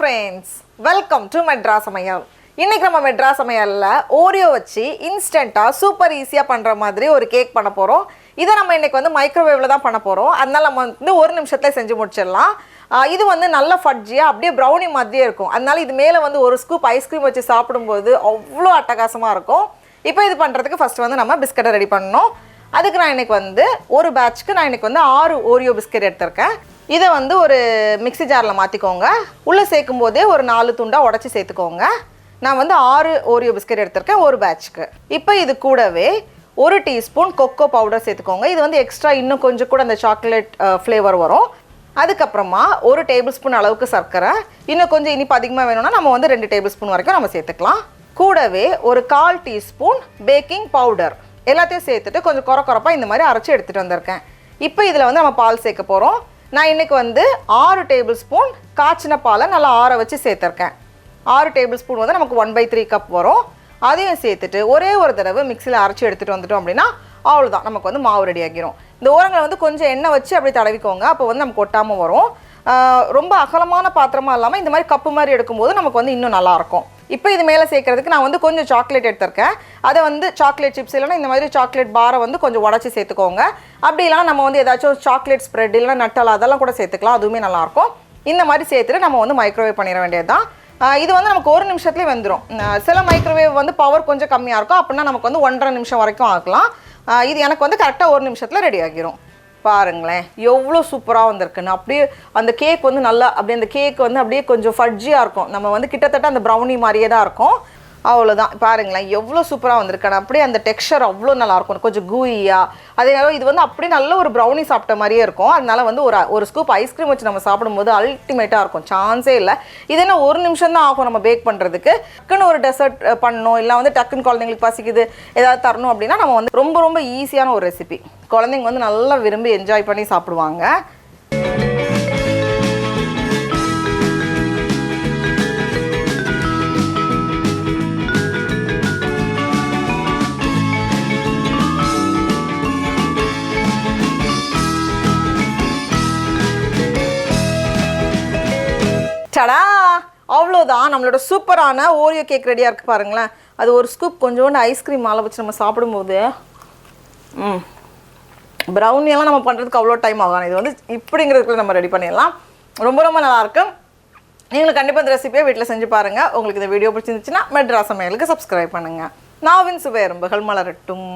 friends, welcome to Madras Samayal. இன்னைக்கு நம்ம Madras Samayalல Oreo வச்சு இன்ஸ்டன்ட்டா சூப்பர் ஈஸியா பண்ற மாதிரி ஒரு கேக் பண்ண போறோம். இத நம்ம இன்னைக்கு வந்து மைக்ரோவேவ்ல தான் பண்ண போறோம். அதனால நம்ம வந்து 1 நிமிஷத்துல செஞ்சு முடிச்சிடலாம். இது வந்து நல்ல ஃபட்ஜியா அப்படியே ப்ரௌனி மாதிரியே இருக்கும். அதனால இது மேல வந்து ஒரு ஸ்கூப் ஐஸ்கிரீம் வச்சு சாப்பிடும்போது அவ்வளோ அட்டகாசமா இருக்கும். இப்போ இது பண்றதுக்கு ஃபர்ஸ்ட் வந்து நம்ம பிஸ்கட்டை ரெடி பண்ணனும். அதுக்கு நான் இன்னைக்கு வந்து ஒரு பேட்ச்க்கு நான் இன்னைக்கு வந்து 6 Oreo பிஸ்கட் எடுத்துர்க்கேன். இதை வந்து ஒரு மிக்ஸி ஜாரில் மாற்றிக்கோங்க. உள்ளே சேர்க்கும் போதே ஒரு 4 துண்டாக உடச்சி சேர்த்துக்கோங்க. நான் வந்து 6 Oreo பிஸ்கட் எடுத்திருக்கேன் ஒரு பேட்ச்க்கு. இப்போ இது கூடவே 1 டீஸ்பூன் கொக்கோ பவுடர் சேர்த்துக்கோங்க. இது வந்து எக்ஸ்ட்ரா இன்னும் கொஞ்சம் கூட அந்த சாக்லேட் ஃப்ளேவர் வரும். அதுக்கப்புறமா 1 டேபிள் ஸ்பூன் அளவுக்கு சர்க்கரை, இன்னும் கொஞ்சம் இனிப்பு அதிகமாக வேணும்னா நம்ம வந்து 2 டேபிள் ஸ்பூன் வரைக்கும் நம்ம சேர்த்துக்கலாம். கூடவே ஒரு 1/4 டீஸ்பூன் பேக்கிங் பவுடர் எல்லாத்தையும் சேர்த்துட்டு கொஞ்சம் குறப்பாக இந்த மாதிரி அரைச்சி எடுத்துகிட்டு வந்திருக்கேன். இப்போ இதில் வந்து நம்ம பால் சேர்க்க போகிறோம். நான் இன்றைக்கி வந்து 6 டேபிள் ஸ்பூன் காய்ச்சின பாலை நல்லா ஆற வச்சு சேர்த்துருக்கேன். 6 டேபிள் ஸ்பூன் வந்து நமக்கு 1/3 கப் வரும். அதையும் சேர்த்துட்டு ஒரே ஒரு தடவை மிக்சியில் அரைச்சி எடுத்துகிட்டு வந்துட்டோம் அப்படின்னா அவ்வளோதான், நமக்கு வந்து மாவு ரெடி ஆகிரும். இந்த ஓரங்களை வந்து கொஞ்சம் எண்ணெய் வச்சு அப்படி தடவிக்கோங்க. அப்போ வந்து நமக்கு ஒட்டாமல் வரும். ரொம்ப அகலமான பாத்திரமாக இல்லாமல் இந்த மாதிரி கப்பு மாதிரி எடுக்கும்போது நமக்கு வந்து இன்னும் நல்லாயிருக்கும். இப்போ இது மேலே சேர்க்கறதுக்கு நான் வந்து கொஞ்சம் சாக்லேட் எடுத்திருக்கேன். அதை வந்து சாக்லேட் சிப்ஸ் இல்லைனா இந்த மாதிரி சாக்லேட் பாரை வந்து கொஞ்சம் உடச்சி சேர்த்துக்கோங்க. அப்படி இல்லைனா நம்ம வந்து ஏதாச்சும் சாக்லேட் ஸ்ப்ரெட் இல்லைனா நட்டல் அதெல்லாம் கூட சேர்த்துக்கலாம், அதுவுமே நல்லாயிருக்கும். இந்த மாதிரி சேர்த்துட்டு நம்ம வந்து மைக்ரோவேவ் பண்ணிட வேண்டியது தான். இது வந்து நமக்கு 1 நிமிஷத்துலேயே வந்துடும். சில மைக்ரோவேவ் வந்து பவர் கொஞ்சம் கம்மியாக இருக்கும், அப்படின்னா நமக்கு வந்து 1.5 நிமிஷம் வரைக்கும் ஆகலாம். இது எனக்கு வந்து கரெக்டாக 1 நிமிஷத்தில் ரெடி ஆகிரும். பாருங்களேன் எவ்வளோ சூப்பராக வந்திருக்குன்னு. அப்படியே அந்த கேக் வந்து நல்லா அப்படியே அந்த கேக் வந்து அப்படியே கொஞ்சம் ஃபட்ஜியாக இருக்கும். நம்ம வந்து கிட்டத்தட்ட அந்த ப்ரௌனி மாதிரியே தான் இருக்கும். அவ்வளோதான், பாருங்களேன் எவ்வளோ சூப்பராக வந்திருக்கானு. அப்படியே அந்த டெக்ஸ்சர் அவ்வளோ நல்லாயிருக்கும், கொஞ்சம் கூயியாக. அதனால இது வந்து அப்படியே நல்ல ஒரு ப்ரௌனி சாப்பிட்ட மாதிரியே இருக்கும். அதனால வந்து ஒரு ஸ்கூப் ஐஸ்கிரீம் வச்சு நம்ம சாப்பிடும்போது அல்டிமேட்டாக இருக்கும், சான்ஸே இல்லை. இது என்ன 1 நிமிஷம் தான் ஆகும் நம்ம பேக் பண்ணுறதுக்கு. டக்குன்னு ஒரு டெசர்ட் பண்ணணும் இல்லை வந்து டக்குன்னு குழந்தைங்களுக்கு பசிக்குது ஏதாவது தரணும் அப்படின்னா நம்ம வந்து ரொம்ப ரொம்ப ஈஸியான ஒரு ரெசிபி. குழந்தைங்க வந்து நல்லா விரும்பி என்ஜாய் பண்ணி சாப்பிடுவாங்க. சடா, அவ்வளோதான், நம்மளோட சூப்பரான ஓரியோ கேக் ரெடியாக இருக்குது பாருங்களேன். அது ஒரு ஸ்கூப் கொஞ்சோண்டு ஐஸ்கிரீம் மேலே வச்சு நம்ம சாப்பிடும்போது ப்ரௌனியெல்லாம் நம்ம பண்ணுறதுக்கு அவ்வளோ டைம் ஆகும். இது வந்து இப்படிங்கிறதுக்குள்ள நம்ம ரெடி பண்ணிடலாம். ரொம்ப ரொம்ப நல்லாயிருக்கும். நீங்களும் கண்டிப்பாக இந்த ரெசிபியை வீட்டில் செஞ்சு பாருங்கள். உங்களுக்கு இந்த வீடியோ பிடிச்சிருந்துச்சுன்னா மெட்ராஸ் சமையலுக்கு சப்ஸ்கிரைப் பண்ணுங்கள். நாவின் சுவை எறும்புகள் மலரட்டும்.